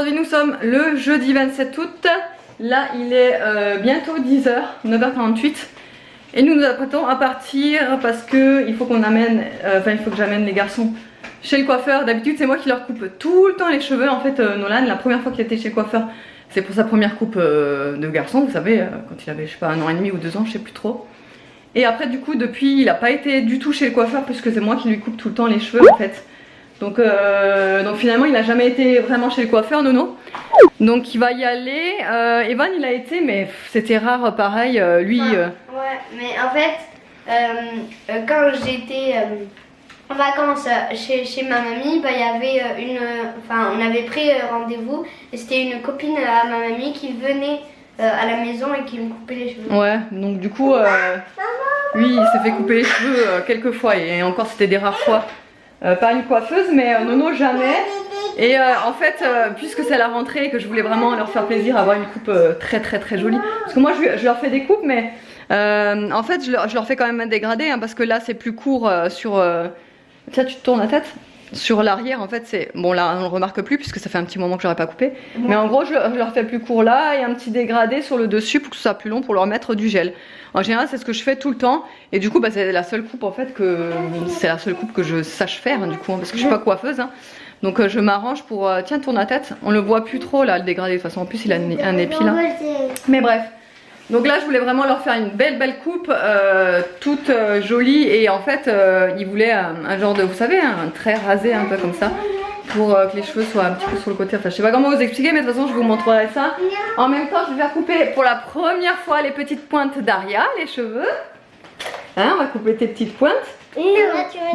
aujourd'hui nous sommes le jeudi 27 août. Là il est bientôt 10h, 9h48. Et nous nous apprêtons à partir parce que il faut qu'on amène, il faut que j'amène les garçons chez le coiffeur. D'habitude c'est moi qui leur coupe tout le temps les cheveux. En fait Nolan, la première fois qu'il était chez le coiffeur, c'est pour sa première coupe de garçon, vous savez, quand il avait je sais pas 1 an et demi ou 2 ans, je sais plus trop. Et après du coup depuis il n'a pas été du tout chez le coiffeur puisque c'est moi qui lui coupe tout le temps les cheveux en fait. Donc finalement il a jamais été vraiment chez le coiffeur, Nono. Donc il va y aller. Evan il a été mais c'était rare pareil. Lui. Ouais, mais en fait quand j'étais en vacances chez ma mamie, bah, il y avait on avait pris rendez-vous et c'était une copine à ma mamie qui venait à la maison et qui me coupait les cheveux. Ouais, donc du coup lui il s'est fait couper les cheveux quelques fois et encore c'était des rares fois. Pas une coiffeuse mais Nono jamais. Et en fait puisque c'est la rentrée et que je voulais vraiment leur faire plaisir, avoir une coupe très jolie. Parce que moi je leur fais des coupes mais en fait je leur fais quand même un dégradé parce que là c'est plus court sur... Tiens tu te tournes la tête. Sur l'arrière en fait c'est... Bon là on le remarque plus puisque ça fait un petit moment que j'aurais pas coupé. Mais en gros je leur fais plus court là et un petit dégradé sur le dessus pour que ce soit plus long pour leur mettre du gel. En général c'est ce que je fais tout le temps. Et du coup bah, c'est la seule coupe en fait que... C'est la seule coupe que je sache faire du coup parce que je suis pas coiffeuse Donc je m'arrange pour... Tiens tourne la tête. On le voit plus trop là le dégradé de toute façon. En plus il a un épi là. Mais bref. Donc là je voulais vraiment leur faire une belle coupe toute jolie et en fait ils voulaient un genre de, vous savez, un trait rasé un peu comme ça pour que les cheveux soient un petit peu sur le côté. Enfin je sais pas comment vous expliquer mais de toute façon je vous montrerai ça. En même temps je vais faire couper pour la première fois les petites pointes d'Aria, les cheveux. Hein, on va couper tes petites pointes.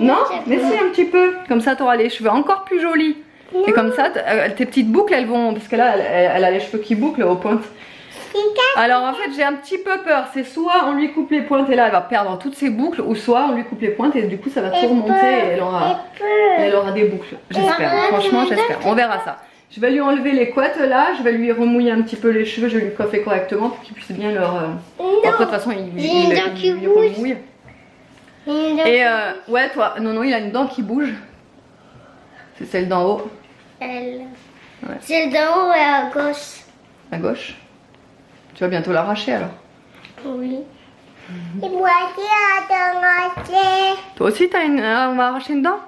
Non, mais si un petit peu. Comme ça tu auras les cheveux encore plus jolis. Et comme ça tes petites boucles elles vont, parce que là elle a les cheveux qui bouclent aux pointes. Alors en fait j'ai un petit peu peur, c'est soit on lui coupe les pointes et là elle va perdre toutes ses boucles, ou soit on lui coupe les pointes et du coup ça va tout remonter et elle aura des boucles. J'espère, franchement j'espère, on verra ça. Je vais lui enlever les couettes là, je vais lui remouiller un petit peu les cheveux, je vais lui coiffer correctement pour qu'il puisse bien leur... Après de toute façon il remouille. Et ouais toi, non il a une dent qui bouge. C'est celle d'en haut. Ouais. Celle d'en haut est à gauche. À gauche. Tu vas bientôt l'arracher alors? Oui. Toi aussi on va arracher une dent?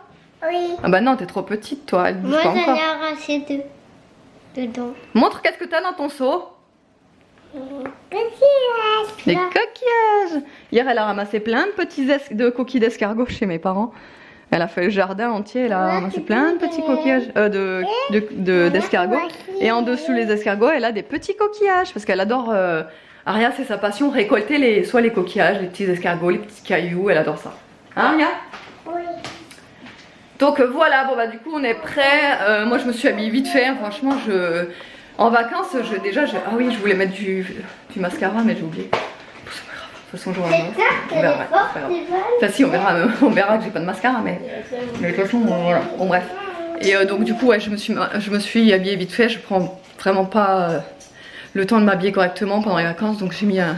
Oui. Ah bah non, t'es trop petite toi, elle bouge pas encore. Moi j'en ai arraché deux dents. Montre qu'est-ce que t'as dans ton seau. Coquillages. Des coquillages. Hier elle a ramassé plein de petits coquilles d'escargot chez mes parents. Elle a fait le jardin entier, elle a ramassé plein de petits coquillages d'escargots. Et en dessous les escargots, elle a des petits coquillages parce qu'elle adore. Aria, c'est sa passion, récolter soit les coquillages, les petits escargots, les petits cailloux, elle adore ça. Hein, Aria? Oui. Donc voilà, bon bah du coup on est prêt. Moi je me suis habillée vite fait, franchement en vacances, ah oui, je voulais mettre du mascara mais j'ai oublié. De toute façon, on verra. Enfin, si, on verra que j'ai pas de mascara, mais de toute façon, voilà. Bon, bref. Et donc, du coup, ouais, je me suis habillée vite fait. Je prends vraiment pas le temps de m'habiller correctement pendant les vacances. Donc, j'ai mis un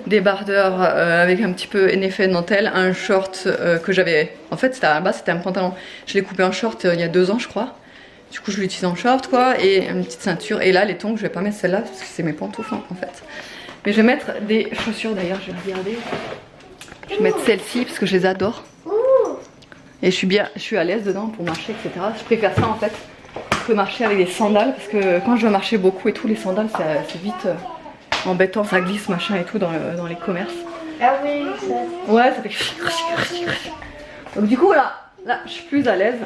débardeur avec un petit peu un effet de dentelle, un short que j'avais. En fait, à la base, c'était un pantalon. Je l'ai coupé en short il y a 2 ans, je crois. Du coup, je l'utilise en short, quoi, et une petite ceinture. Et là, les tongs, je vais pas mettre celle-là parce que c'est mes pantoufles, en fait. Mais je vais mettre des chaussures d'ailleurs, je vais regarder. Je vais mettre celles-ci parce que je les adore. Et je suis à l'aise dedans pour marcher, etc. Je préfère ça en fait que marcher avec des sandales parce que quand je veux marcher beaucoup et tout, les sandales c'est vite embêtant, ça glisse machin et tout dans les commerces. Ah oui, ça. Ouais, ça fait... Donc du coup là je suis plus à l'aise.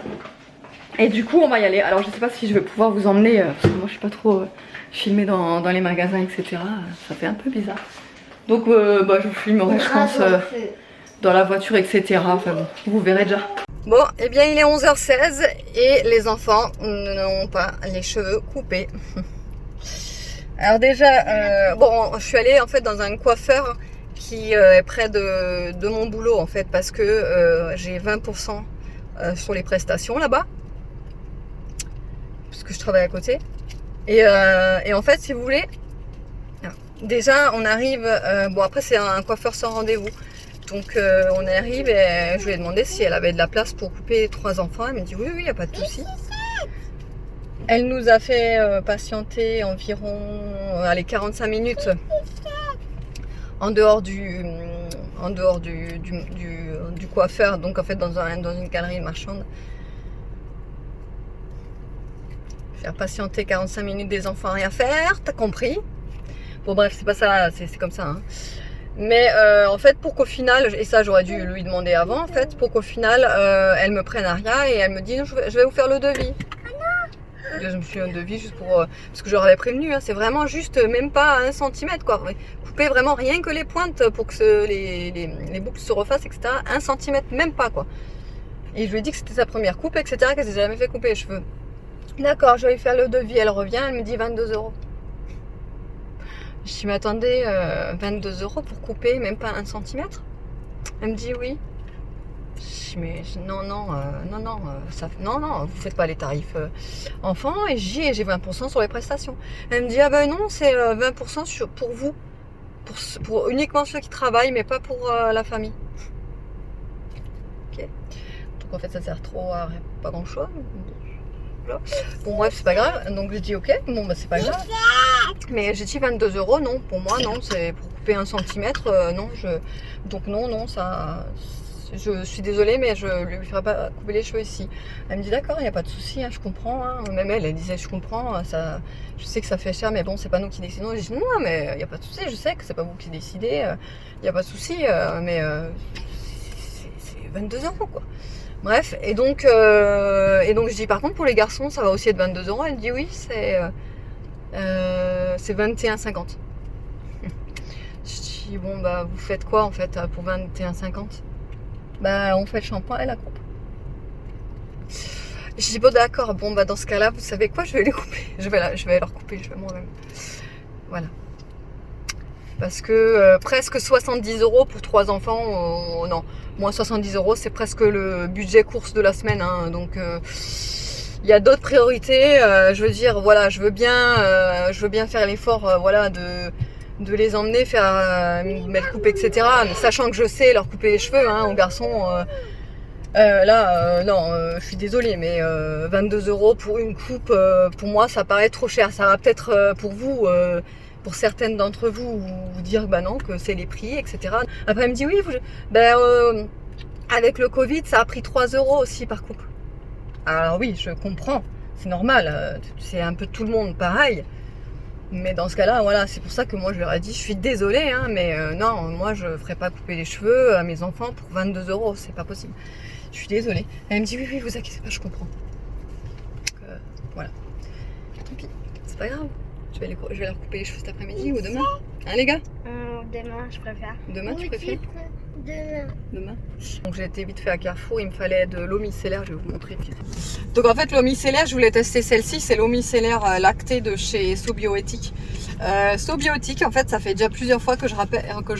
Et du coup on va y aller. Alors je sais pas si je vais pouvoir vous emmener parce que moi je suis pas trop... filmer dans les magasins etc, ça fait un peu bizarre donc je vous filmerai je pense dans la voiture etc, enfin bon vous verrez déjà. Bon et bien il est 11h16 et les enfants n'ont pas les cheveux coupés. Alors déjà bon je suis allée en fait dans un coiffeur qui est près de mon boulot en fait parce que j'ai 20% sur les prestations là-bas parce que je travaille à côté. Et en fait, si vous voulez, déjà on arrive, bon après c'est un coiffeur sans rendez-vous, donc on arrive et je lui ai demandé si elle avait de la place pour couper 3 enfants, elle m'a dit oui, il n'y a pas de souci. Elle nous a fait patienter environ allez, 45 minutes en dehors du coiffeur, donc en fait dans une galerie marchande. Faire patienter 45 minutes des enfants à rien faire, t'as compris? Bon bref, c'est pas ça, c'est comme ça. Hein. Mais en fait, pour qu'au final, et ça j'aurais dû lui demander avant, en fait, pour qu'au final, elle me prenne à rien et elle me dit je vais vous faire le devis. Je me suis fait un devis juste pour... parce que je leur avais prévenu, hein, c'est vraiment juste même pas 1 centimètre quoi. Couper vraiment rien que les pointes pour que les boucles se refassent, etc. 1 centimètre, même pas quoi. Et je lui ai dit que c'était sa première coupe, etc. Qu'elle s'est jamais fait couper les cheveux. D'accord, je vais lui faire le devis, elle revient, elle me dit 22 €. Je dis mais attendez, 22 € pour couper même pas 1 centimètre? Elle me dit oui. Je dis mais non, vous faites pas les tarifs enfants et j'ai 20% sur les prestations. Elle me dit ah ben non, c'est 20% pour vous, pour uniquement ceux qui travaillent mais pas pour la famille. Ok. Donc en fait ça sert trop à pas grand chose. Bon bref c'est pas grave, donc j'ai dit ok, bon bah c'est pas grave. Mais j'ai dit 22 €, non, pour moi non, c'est pour couper 1 centimètre, non, donc non, ça, je suis désolée mais je lui ferai pas couper les cheveux ici. Elle me dit d'accord, il n'y a pas de souci, hein, je comprends, hein. Même elle disait je comprends, ça, je sais que ça fait cher mais bon c'est pas nous qui décidons. J'ai dit non mais il n'y a pas de souci, je sais que c'est pas vous qui décidez, il n'y a pas de souci, mais c'est 22 € quoi. Bref, et donc je dis par contre pour les garçons ça va aussi être 22 €. Elle dit oui, c'est 21,50. Je dis bon bah vous faites quoi en fait pour 21,50? Bah on fait le shampoing et la coupe. Je dis bon d'accord, bon bah dans ce cas là vous savez quoi, je vais les couper, je vais leur couper, je vais moi-même. Voilà. Parce que presque 70 € pour 3 enfants, non. Moi 70 € c'est presque le budget course de la semaine. Hein, donc il y a d'autres priorités. Je veux dire, voilà, je veux bien faire l'effort voilà, de les emmener faire mettre coupe, etc. Mais sachant que je sais leur couper les cheveux hein, aux garçons. Non, je suis désolée, mais 22 € pour une coupe, pour moi ça paraît trop cher. Ça va peut-être pour vous... pour certaines d'entre vous, vous dire bah non, que c'est les prix, etc. Après, elle me dit oui, avec le Covid, ça a pris 3 € aussi par couple. Alors oui, je comprends, c'est normal, c'est un peu tout le monde pareil. Mais dans ce cas-là, voilà, c'est pour ça que moi je leur ai dit, je suis désolée, hein, mais non, moi je ferai pas couper les cheveux à mes enfants pour 22 €, c'est pas possible. Je suis désolée. Elle me dit oui, vous inquiétez pas, je comprends. Donc, voilà. Tant pis, c'est pas grave. Je vais leur couper les cheveux cet après-midi ou demain. Hein les gars? Demain, je préfère. Demain, tu préfères? Demain. Donc j'ai été vite fait à Carrefour, il me fallait de l'eau micellaire, je vais vous montrer. Donc en fait l'eau micellaire, je voulais tester celle-ci, c'est l'eau micellaire lactée de chez Sobiotique. Sobiotique, en fait ça fait déjà plusieurs fois que je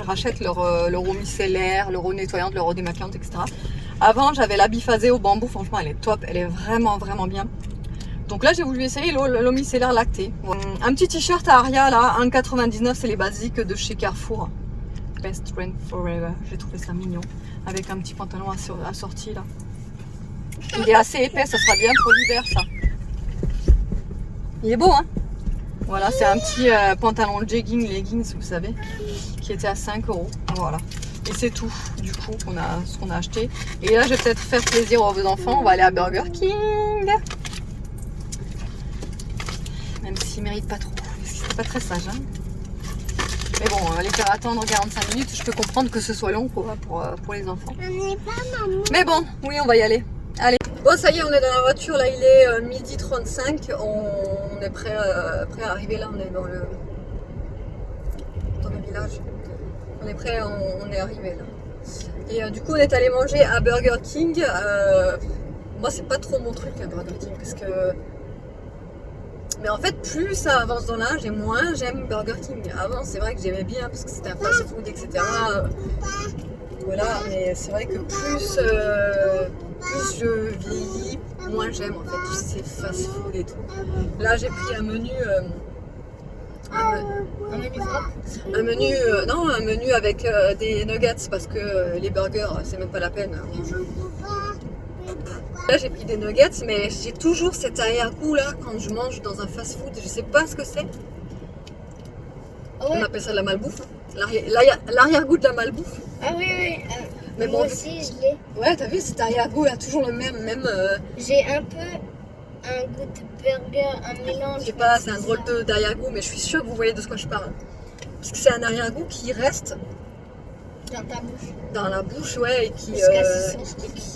rachète leur eau micellaire, leur eau nettoyante, leur eau démaquillante, etc. Avant j'avais la biphasée au bambou, franchement elle est top, elle est vraiment bien. Donc là j'ai voulu essayer l'eau micellaire lactée. Un petit t-shirt à Aria là, 1,99, c'est les basiques de chez Carrefour. Best Friend Forever, j'ai trouvé ça mignon. Avec un petit pantalon assorti là. Il est assez épais, ça sera bien pour l'hiver ça. Il est beau hein. Voilà, c'est un petit pantalon leggings vous savez, qui était à 5 €. Voilà. Et c'est tout du coup ce qu'on a acheté. Et là je vais peut-être faire plaisir aux enfants, on va aller à Burger King. Même s'ils méritent pas trop, parce que c'est pas très sage hein. Mais bon, les faire attendre 45 minutes, je peux comprendre que ce soit long pour les enfants. Mais bon, oui, on va y aller. Allez. Bon, ça y est, on est dans la voiture. Là, il est 12h35. On est prêt à arriver là. On est dans le village. On est prêt, on est arrivé là. Et du coup, on est allé manger à Burger King. Moi, c'est pas trop mon truc, à Burger King, parce que... Mais en fait, plus ça avance dans l'âge et moins j'aime Burger King. Avant, c'est vrai que j'aimais bien parce que c'était un fast-food, etc. Voilà, mais c'est vrai que plus je vieillis, moins j'aime en fait tous ces fast-food et tout. Là, j'ai pris un menu... un menu avec des nuggets parce que les burgers, c'est même pas la peine. Là j'ai pris des nuggets, mais j'ai toujours cet arrière-goût là quand je mange dans un fast-food. Je sais pas ce que c'est. On appelle ça de la malbouffe. L'arrière-goût de la malbouffe. Ah oui, oui. Mais Moi bon, aussi, je l'ai. Ouais, t'as vu, cet arrière-goût a toujours le même. J'ai un peu un goût de burger, un mélange. Je sais pas, c'est un drôle d'arrière-goût, mais je suis sûre que vous voyez de quoi je parle. Parce que c'est un arrière-goût qui reste Dans ta bouche. dans la bouche, ouais, et qui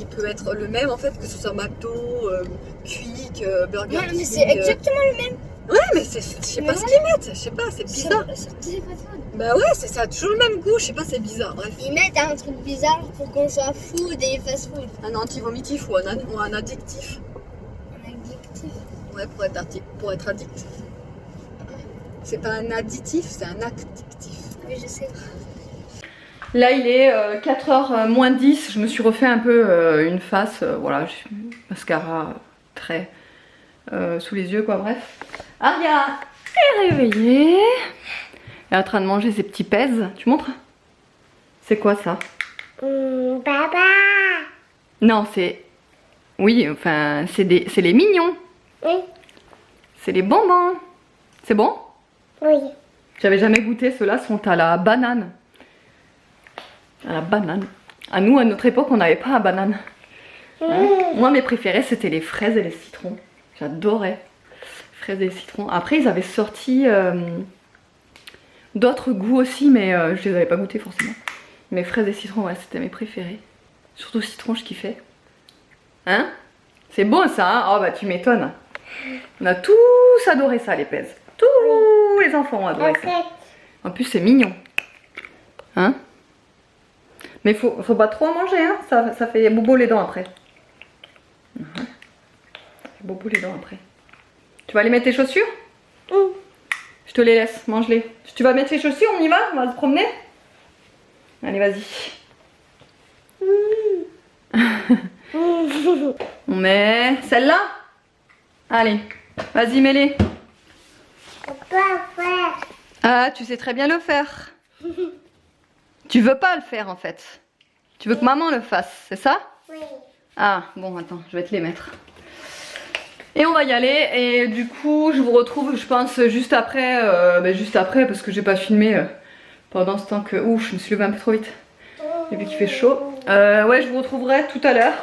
peut être le même en fait, que ce soit McDo, Quick, Burger Non, mais King, c'est exactement le même. Ouais, mais je sais pas ce qu'ils mettent, je sais pas, c'est bizarre. C'est pas ça. Bah ouais, ça a toujours le même goût, je sais pas, c'est bizarre, bref. Ils mettent un truc bizarre pour qu'on soit food et fast food. Un anti-vomitif ou un addictif. Un addictif. Ouais, pour être addict. C'est pas un additif, c'est un addictif. Oui, je sais. Là, il est 4h moins 10. Je me suis refait un peu une face. Voilà, mascara, trait sous les yeux, quoi, bref. Aria est réveillée. Elle est en train de manger ses petits pèses. Tu montres? C'est quoi ça? Papa. Non, c'est... Oui, enfin, c'est les mignons. Oui. C'est les bonbons. C'est bon? Oui. J'avais jamais goûté. Ceux-là sont à la banane. À la banane. À nous, à notre époque, on n'avait pas la banane. Hein? Moi, mes préférés, c'était les fraises et les citrons. J'adorais. Fraises et citrons. Après, ils avaient sorti d'autres goûts aussi, mais je les avais pas goûtés forcément. Mais fraises et citrons, ouais, c'était mes préférés. Surtout citron, je kiffais. Hein? C'est bon ça, hein? Oh bah tu m'étonnes. On a tous adoré ça, les pèses. Tous les enfants ont adoré ça. En plus, c'est mignon. Hein? Mais faut pas trop en manger, hein? Ça fait bobo les dents après. Bobo les dents après. Tu vas aller mettre tes chaussures? Je te les laisse, mange-les. Tu vas mettre tes chaussures, on y va? On va se promener? Allez, vas-y. On met celle-là? Allez, vas-y, mets-les. Ah, tu sais très bien le faire. Tu veux pas le faire en fait. Tu veux que maman le fasse, c'est ça? Oui. Ah, bon, attends, je vais te les mettre. Et on va y aller. Et du coup, je vous retrouve, je pense, juste après, parce que j'ai pas filmé pendant ce temps que... Ouf, je me suis levée un peu trop vite. Et puis qu'il fait chaud. Ouais, je vous retrouverai tout à l'heure.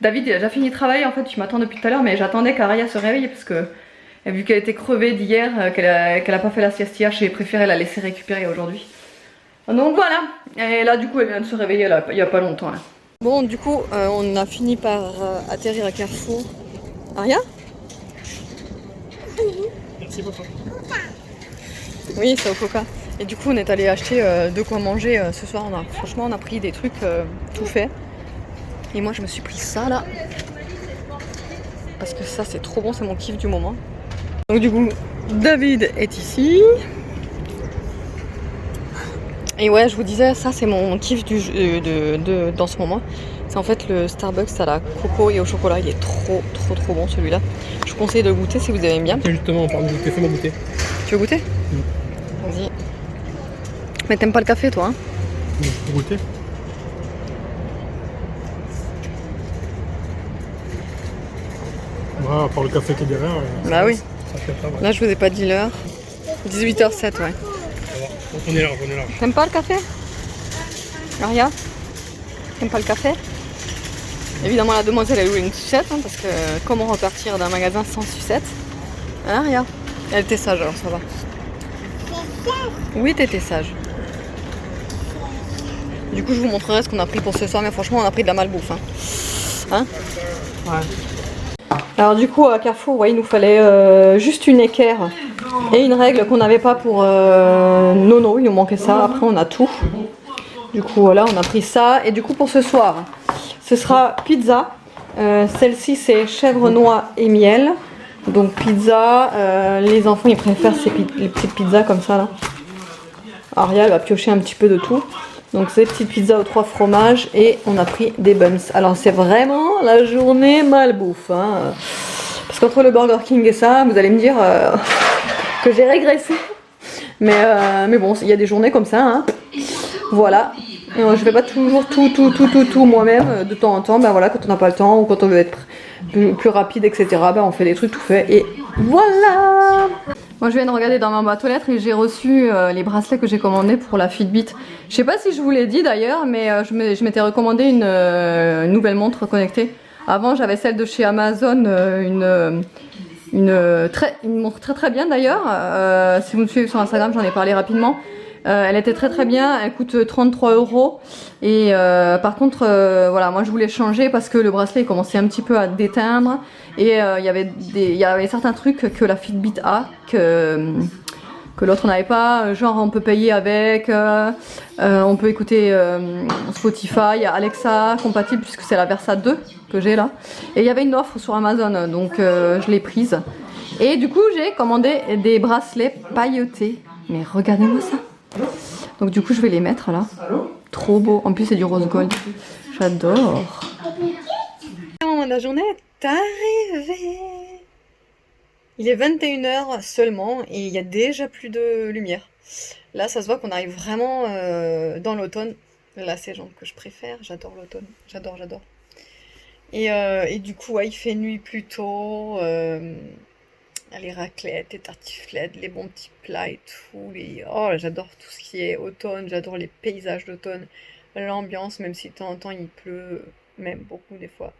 David, il a déjà fini de travailler, en fait, il m'attend depuis tout à l'heure, mais j'attendais qu'Aria se réveille parce que, vu qu'elle était crevée d'hier, qu'elle a pas fait la sieste hier, j'ai préféré la laisser récupérer aujourd'hui. Donc voilà, et là du coup elle vient de se réveiller là, il y a pas longtemps. Là. Bon, du coup, on a fini par atterrir à Carrefour. Aria? Merci beaucoup. Oui, c'est au Coca. Et du coup, on est allé acheter de quoi manger ce soir. Franchement, on a pris des trucs tout faits. Et moi, je me suis pris ça là. Parce que ça, c'est trop bon, c'est mon kiff du moment. Donc du coup, David est ici. Et ouais, je vous disais, ça c'est mon kiff dans ce moment. C'est en fait le Starbucks à la coco et au chocolat. Il est trop bon celui-là. Je vous conseille de le goûter si vous aimez bien. Justement, on parle de goûter, fais-moi goûter. Tu veux goûter? Vas-y. Mais t'aimes pas le café toi, hein? Je peux goûter. Ouais, à part le café qui est derrière. Bah oui. Ça fait pas mal. Là, je vous ai pas dit l'heure. 18h07, ouais. On est large, on est large. T'aimes pas le café? Aria? T'aimes pas le café? Évidemment, la demoiselle a loué une sucette, hein, parce que comment repartir d'un magasin sans sucette? Hein, Aria? Elle était sage, alors ça va. Oui, t'étais sage. Du coup, je vous montrerai ce qu'on a pris pour ce soir, mais franchement, on a pris de la malbouffe. Hein? Ouais. Alors du coup, à Carrefour, ouais, il nous fallait juste une équerre et une règle qu'on n'avait pas pour Nono. Il nous manquait ça. Après, on a tout. Du coup, voilà, on a pris ça. Et du coup, pour ce soir, ce sera pizza. Celle-ci, c'est chèvre, noix et miel. Donc pizza. Les enfants, ils préfèrent les petites pizzas comme ça là. Aria, elle va piocher un petit peu de tout. Donc c'est petites pizzas aux 3 fromages et on a pris des buns. Alors c'est vraiment la journée malbouffe. Hein. Parce qu'entre le Burger King et ça, vous allez me dire que j'ai régressé. Mais bon, il y a des journées comme ça. Hein. Voilà. Et je fais pas toujours tout moi-même. De temps en temps, ben voilà, quand on n'a pas le temps ou quand on veut être plus rapide, etc., ben on fait des trucs tout faits. Et voilà. Moi, je viens de regarder dans ma boîte aux lettres et j'ai reçu les bracelets que j'ai commandés pour la Fitbit. Je sais pas si je vous l'ai dit d'ailleurs, mais je m'étais recommandé une nouvelle montre connectée. Avant, j'avais celle de chez Amazon, une montre très bien d'ailleurs. Si vous me suivez sur Instagram, j'en ai parlé rapidement. Elle était très bien, elle coûte 33 €. Et par contre, voilà, moi je voulais changer parce que le bracelet il commençait un petit peu à déteindre. Et il y avait certains trucs que la Fitbit a que l'autre n'avait pas. Genre on peut payer avec, on peut écouter Spotify, Alexa compatible puisque c'est la Versa 2 que j'ai là. Et il y avait une offre sur Amazon, donc je l'ai prise. Et du coup j'ai commandé des bracelets pailletés. Mais regardez-moi ça. Donc du coup je vais les mettre là. Trop beau. En plus c'est du rose gold. J'adore. Le moment de la journée est arrivé. Il est 21h seulement et il y a déjà plus de lumière. Là ça se voit qu'on arrive vraiment dans l'automne. La saison que je préfère. J'adore l'automne. J'adore. Et du coup ouais, il fait nuit plus tôt. Les raclettes, les tartiflettes, les bons petits plats et tout. Oh, j'adore tout ce qui est automne, j'adore les paysages d'automne, l'ambiance, même si de temps en temps il pleut, même beaucoup des fois.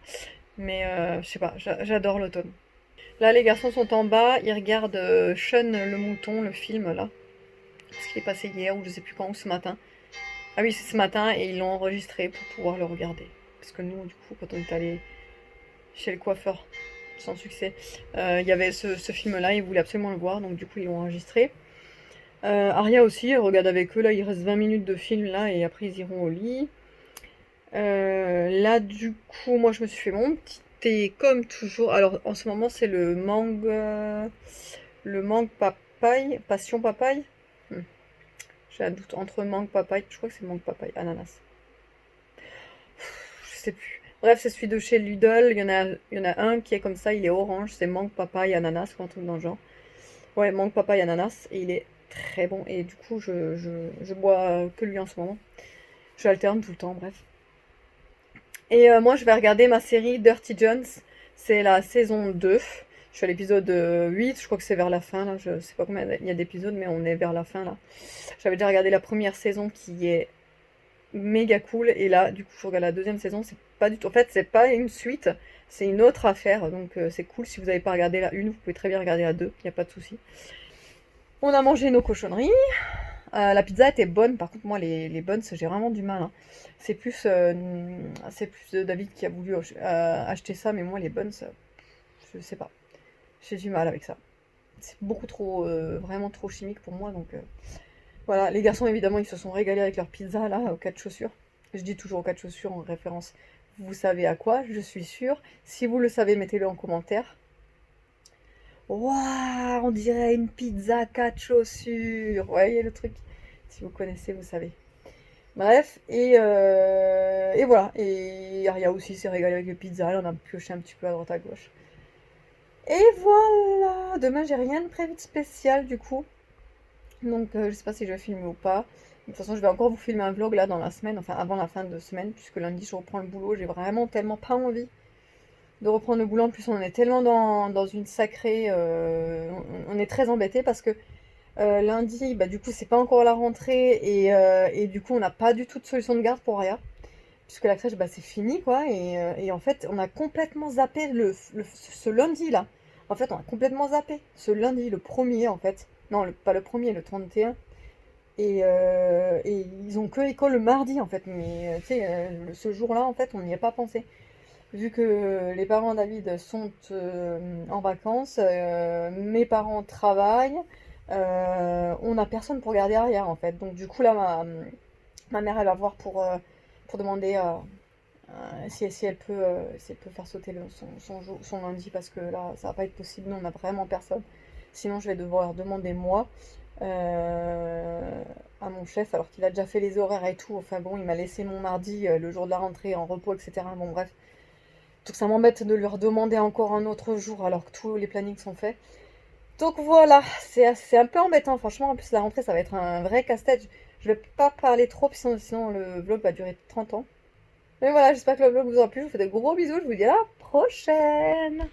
Mais je sais pas, j'adore l'automne. Là, les garçons sont en bas, ils regardent Sean le mouton, le film là. Parce qu'il est passé hier ou je sais plus quand, ou ce matin. Ah oui, c'est ce matin et ils l'ont enregistré pour pouvoir le regarder. Parce que nous, du coup, quand on est allé chez le coiffeur, sans succès. Il y avait ce film-là, ils voulaient absolument le voir, donc du coup ils l'ont enregistré. Aria aussi, elle regarde avec eux, là il reste 20 minutes de film là, et après ils iront au lit. Là du coup, moi je me suis fait mon petit thé comme toujours. Alors en ce moment c'est le mangue papaye, passion papaye. J'ai un doute entre mangue papaye, je crois que c'est mangue papaye, ananas. Je sais plus. Bref, c'est celui de chez Lidl. Il y en a un qui est comme ça, il est orange, c'est mangue, papaye, ananas ou un truc dans le genre. Ouais, mangue, papaye, ananas. Et il est très bon. Et du coup, je bois que lui en ce moment. J'alterne tout le temps, bref. Et moi, je vais regarder ma série Dirty Jones. C'est la saison 2. Je suis à l'épisode 8, je crois que c'est vers la fin, là. Je sais pas combien il y a d'épisodes, mais on est vers la fin, là. J'avais déjà regardé la première saison qui est méga cool, et là du coup je regarde la deuxième saison, c'est pas du tout, en fait c'est pas une suite, c'est une autre affaire, donc c'est cool. Si vous n'avez pas regardé la une, vous pouvez très bien regarder la 2, il n'y a pas de souci. On a mangé nos cochonneries, la pizza était bonne, par contre moi les buns j'ai vraiment du mal, hein. C'est plus David qui a voulu acheter ça, mais moi les buns, je sais pas, j'ai du mal avec ça, c'est beaucoup trop, vraiment trop chimique pour moi, donc voilà. Les garçons, évidemment, ils se sont régalés avec leur pizza, là, aux 4 chaussures. Je dis toujours aux 4 chaussures en référence. Vous savez à quoi, je suis sûre. Si vous le savez, mettez-le en commentaire. Waouh, on dirait une pizza 4 chaussures. Vous voyez le truc? Si vous connaissez, vous savez. Bref, et voilà. Et Aria aussi s'est régalée avec les pizzas. Elle en a pioché un petit peu à droite à gauche. Et voilà. Demain, j'ai rien de prévu de spécial, du coup. Donc je sais pas si je vais filmer ou pas. De toute façon je vais encore vous filmer un vlog là dans la semaine, enfin avant la fin de semaine, puisque lundi je reprends le boulot. J'ai vraiment tellement pas envie de reprendre le boulot. En plus on est tellement dans une sacrée... on est très embêtés parce que lundi, bah, du coup c'est pas encore la rentrée et du coup on n'a pas du tout de solution de garde pour Aya. Puisque la crèche bah, c'est fini quoi. Et en fait on a complètement zappé ce lundi là. En fait on a complètement zappé ce lundi, le premier en fait. Non, pas le premier, le 31. Et ils ont que école le mardi en fait. Mais tu sais, ce jour-là, en fait, on n'y a pas pensé. Vu que les parents de David sont en vacances, mes parents travaillent, on n'a personne pour garder arrière en fait. Donc du coup, là, ma mère, elle va voir pour demander si elle peut faire sauter son lundi. Parce que là, ça va pas être possible. Nous, on n'a vraiment personne. Sinon, je vais devoir demander moi à mon chef, alors qu'il a déjà fait les horaires et tout. Enfin bon, il m'a laissé mon mardi, le jour de la rentrée, en repos, etc. Bon, bref. Donc ça m'embête de leur demander encore un autre jour alors que tous les plannings sont faits. Donc voilà, c'est un peu embêtant, franchement. En plus, la rentrée, ça va être un vrai casse-tête. Je vais pas parler trop, sinon le vlog va durer 30 ans. Mais voilà, j'espère que le vlog vous aura plu. Je vous fais de gros bisous. Je vous dis à la prochaine.